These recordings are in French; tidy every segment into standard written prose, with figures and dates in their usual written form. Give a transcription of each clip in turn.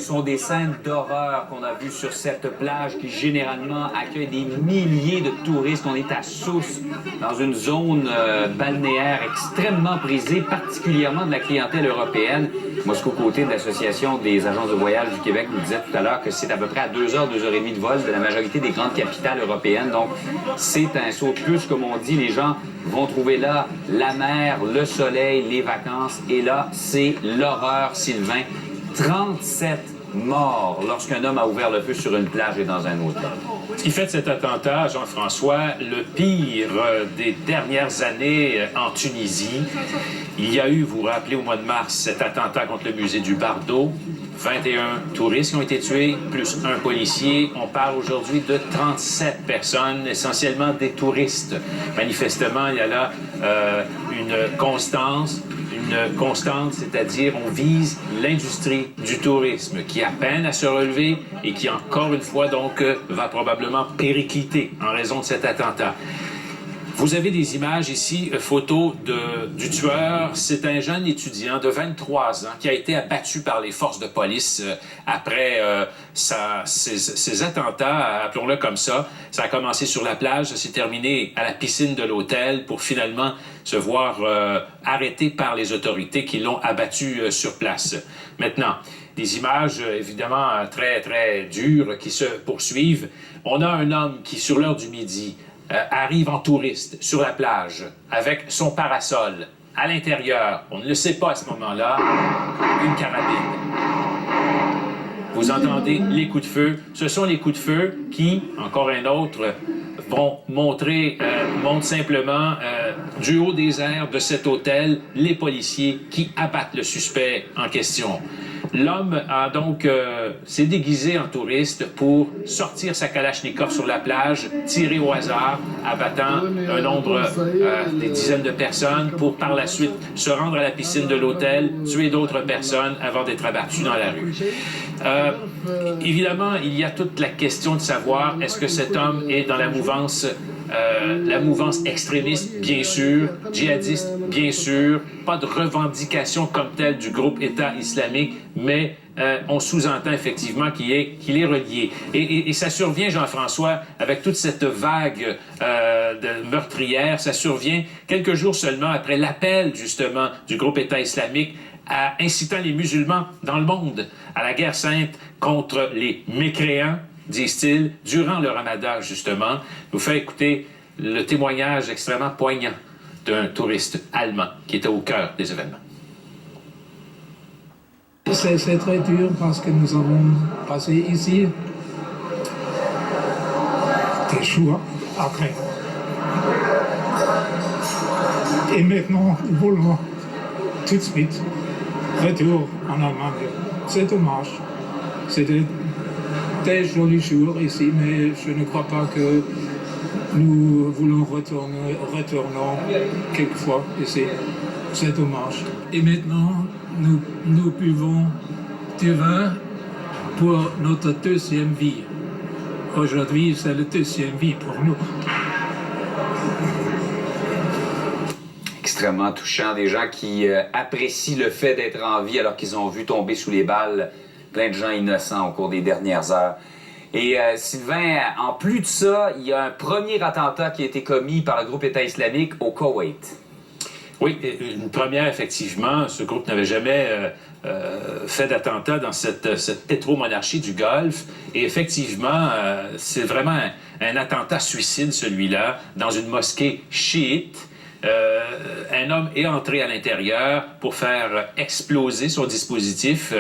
sont des scènes d'horreur qu'on a vues sur cette plage qui généralement accueille des milliers de touristes. On est à Sousse, dans une zone balnéaire extrêmement prisée, particulièrement de la clientèle européenne. Moscou Côté de l'Association des agences de voyage du Québec nous disait tout à l'heure que c'est à peu près à 2 heures, 2 heures et demie de vol de la majorité des grandes capitales européennes. Donc, c'est un saut de puce, comme on dit. Les gens vont trouver là la mer, le soleil, les vacances. Et là, c'est l'horreur, Sylvain. 37 morts lorsqu'un homme a ouvert le feu sur une plage et dans un hôtel. Ce qui fait de cet attentat, Jean-François, le pire des dernières années en Tunisie. Il y a eu, vous vous rappelez, au mois de mars, cet attentat contre le musée du Bardo. 21 touristes qui ont été tués, plus un policier. On parle aujourd'hui de 37 personnes, essentiellement des touristes. Manifestement, il y a là une constante, c'est-à-dire on vise l'industrie du tourisme qui a peine à se relever et qui, encore une fois, donc, va probablement péricliter en raison de cet attentat. Vous avez des images ici, photos du tueur. C'est un jeune étudiant de 23 ans qui a été abattu par les forces de police après ces attentats, appelons-le comme ça. Ça a commencé sur la plage, ça s'est terminé à la piscine de l'hôtel pour finalement se voir arrêté par les autorités qui l'ont abattu sur place. Maintenant, des images évidemment très, très dures qui se poursuivent. On a un homme qui, sur l'heure du midi, arrive en touriste sur la plage avec son parasol. À l'intérieur, on ne le sait pas à ce moment-là, une carabine. Vous entendez les coups de feu. Ce sont les coups de feu qui, encore un autre, vont montrent simplement du haut des airs de cet hôtel les policiers qui abattent le suspect en question. L'homme a donc s'est déguisé en touriste pour sortir sa kalachnikov sur la plage, tirer au hasard, abattant un nombre, des dizaines de personnes pour par la suite se rendre à la piscine de l'hôtel, tuer d'autres personnes avant d'être abattu dans la rue. Évidemment, il y a toute la question de savoir est-ce que cet homme est dans la mouvance extrémiste, bien sûr, djihadiste, bien sûr, pas de revendication comme telle du groupe État islamique, mais on sous-entend effectivement qu'il est relié. Et ça survient, Jean-François, avec toute cette vague de meurtrière, ça survient quelques jours seulement après l'appel, justement, du groupe État islamique incitant les musulmans dans le monde à la guerre sainte contre les mécréants, disent-ils, durant le ramadan, justement, nous fait écouter le témoignage extrêmement poignant d'un touriste allemand qui était au cœur des événements. C'est très dur parce que nous avons passé ici des jours après. Et maintenant, nous voulons tout de suite retour en Allemagne. C'est dommage. C'était des jolis jours ici, mais je ne crois pas que nous voulons retourner quelquefois ici. C'est dommage. Et maintenant, nous buvons du vin pour notre deuxième vie. Aujourd'hui, c'est la deuxième vie pour nous. Extrêmement touchant, des gens qui apprécient le fait d'être en vie alors qu'ils ont vu tomber sous les balles plein de gens innocents au cours des dernières heures. Et Sylvain, en plus de ça, il y a un premier attentat qui a été commis par le groupe État islamique au Koweït. Oui, une première, effectivement. Ce groupe n'avait jamais fait d'attentat dans cette pétromonarchie du Golfe. Et effectivement, c'est vraiment un attentat suicide, celui-là, dans une mosquée chiite. Un homme est entré à l'intérieur pour faire exploser son dispositif.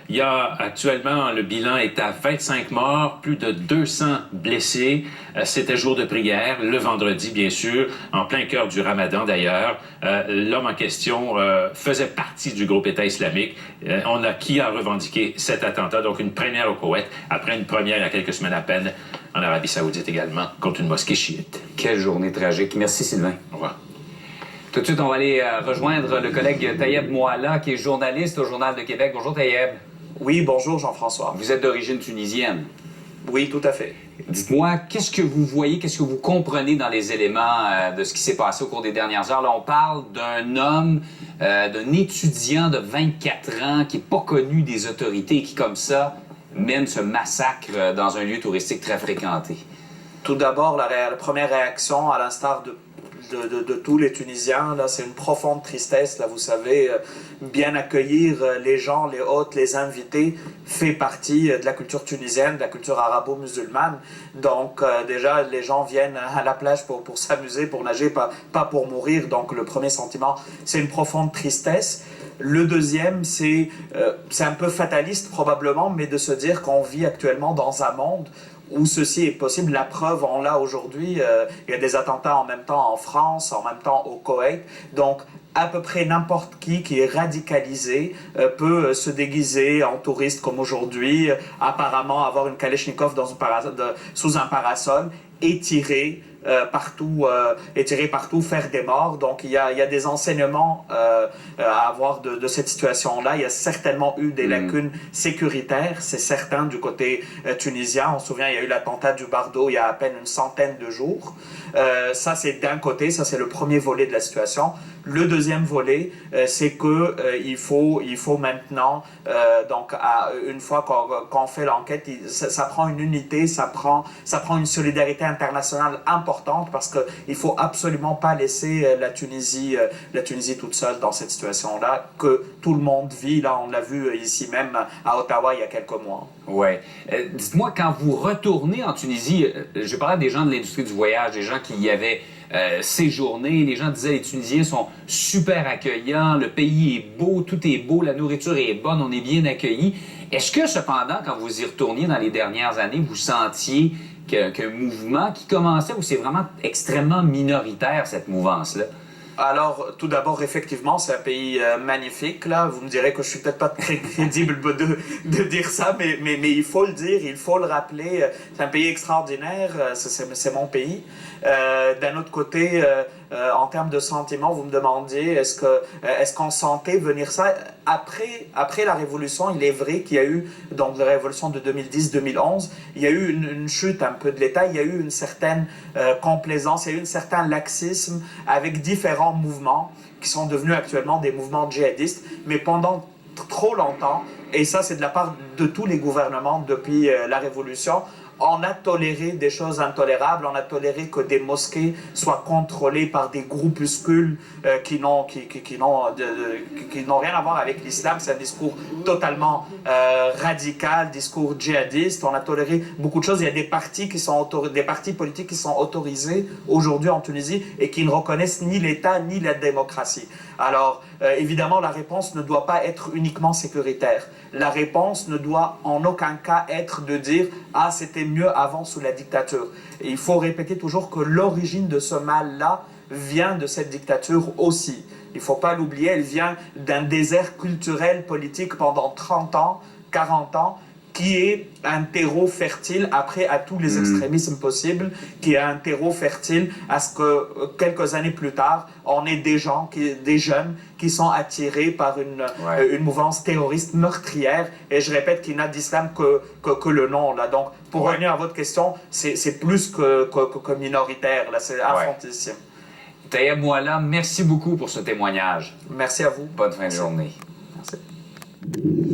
Il y a actuellement, le bilan est à 25 morts, plus de 200 blessés. C'était jour de prière, le vendredi, bien sûr, en plein cœur du Ramadan d'ailleurs. L'homme en question faisait partie du groupe État islamique. Qui a revendiqué cet attentat, donc une première au Koweït, après une première il y a quelques semaines à peine en Arabie Saoudite également, contre une mosquée chiite. Quelle journée tragique. Merci Sylvain. Au revoir. Tout de suite, on va aller rejoindre le collègue Tayeb Moala, qui est journaliste au Journal de Québec. Bonjour Tayeb. Oui, bonjour Jean-François. Vous êtes d'origine tunisienne. Oui, tout à fait. Dites-moi, qu'est-ce que vous voyez, qu'est-ce que vous comprenez dans les éléments de ce qui s'est passé au cours des dernières heures? Là, on parle d'un homme, d'un étudiant de 24 ans qui n'est pas connu des autorités et qui, comme ça, mène ce massacre dans un lieu touristique très fréquenté. Tout d'abord, la première réaction, à l'instar de tous les Tunisiens, là, c'est une profonde tristesse. Là, vous savez, bien accueillir les gens, les hôtes, les invités, fait partie de la culture tunisienne, de la culture arabo-musulmane. Donc, déjà, les gens viennent à la plage pour s'amuser, pour nager, pas pour mourir. Donc, le premier sentiment, c'est une profonde tristesse. Le deuxième, c'est un peu fataliste probablement, mais de se dire qu'on vit actuellement dans un monde où ceci est possible. La preuve, on l'a aujourd'hui. Il y a des attentats en même temps en France, en même temps au Koweït. Donc, à peu près n'importe qui est radicalisé peut se déguiser en touriste comme aujourd'hui, apparemment avoir une Kalachnikov sous un parasol et tirer partout, faire des morts. Donc il y a des enseignements à avoir de cette situation-là. Il y a certainement eu des lacunes sécuritaires, c'est certain, du côté tunisien. On se souvient, il y a eu l'attentat du Bardo il y a à peine une centaine de jours. Ça, c'est d'un côté, ça c'est le premier volet de la situation. Le deuxième volet, c'est que il faut maintenant, donc une fois qu'on fait l'enquête, ça prend une unité, ça prend une solidarité internationale importante, parce que il faut absolument pas laisser la Tunisie toute seule dans cette situation-là que tout le monde vit. Là, on l'a vu ici même à Ottawa il y a quelques mois. Ouais. Dites-moi, quand vous retournez en Tunisie, je parlais des gens de l'industrie du voyage, des gens qui y avaient séjourné, les gens disaient les Tunisiens sont super accueillants, le pays est beau, tout est beau, la nourriture est bonne, on est bien accueillis. Est-ce que cependant, quand vous y retourniez dans les dernières années, vous sentiez qu'un mouvement qui commençait, ou c'est vraiment extrêmement minoritaire, cette mouvance-là? Alors, tout d'abord, effectivement, c'est un pays magnifique. Là, vous me direz que je suis peut-être pas très crédible de dire ça, mais il faut le dire, il faut le rappeler. C'est un pays extraordinaire, c'est mon pays. D'un autre côté, en termes de sentiments, vous me demandiez, est-ce qu'on sentait venir ça après la révolution? Il est vrai qu'il y a eu, donc la révolution de 2010-2011, il y a eu une chute un peu de l'État, il y a eu une certaine complaisance, il y a eu un certain laxisme avec différents mouvements qui sont devenus actuellement des mouvements djihadistes, mais pendant trop longtemps, et ça c'est de la part de tous les gouvernements depuis la révolution, on a toléré des choses intolérables, on a toléré que des mosquées soient contrôlées par des groupuscules qui n'ont rien à voir avec l'islam. C'est un discours totalement radical, discours djihadiste. On a toléré beaucoup de choses. Il y a des partis politiques qui sont autorisés aujourd'hui en Tunisie et qui ne reconnaissent ni l'État ni la démocratie. Alors, évidemment, la réponse ne doit pas être uniquement sécuritaire. La réponse ne doit en aucun cas être de dire « Ah, c'était mieux avant sous la dictature ». Et il faut répéter toujours que l'origine de ce mal-là vient de cette dictature aussi. Il ne faut pas l'oublier, elle vient d'un désert culturel, politique pendant 30 ans, 40 ans, qui est un terreau fertile après à tous les extrémismes possibles, qui est un terreau fertile à ce que quelques années plus tard, on ait des jeunes qui sont attirés par une mouvance terroriste meurtrière, et je répète qu'il n'a d'islam que le nom. Là. Donc, pour revenir à votre question, c'est plus que minoritaire, là, c'est infantissime. Taïeb Moualla, merci beaucoup pour ce témoignage. Merci à vous. Bonne fin de journée. Merci.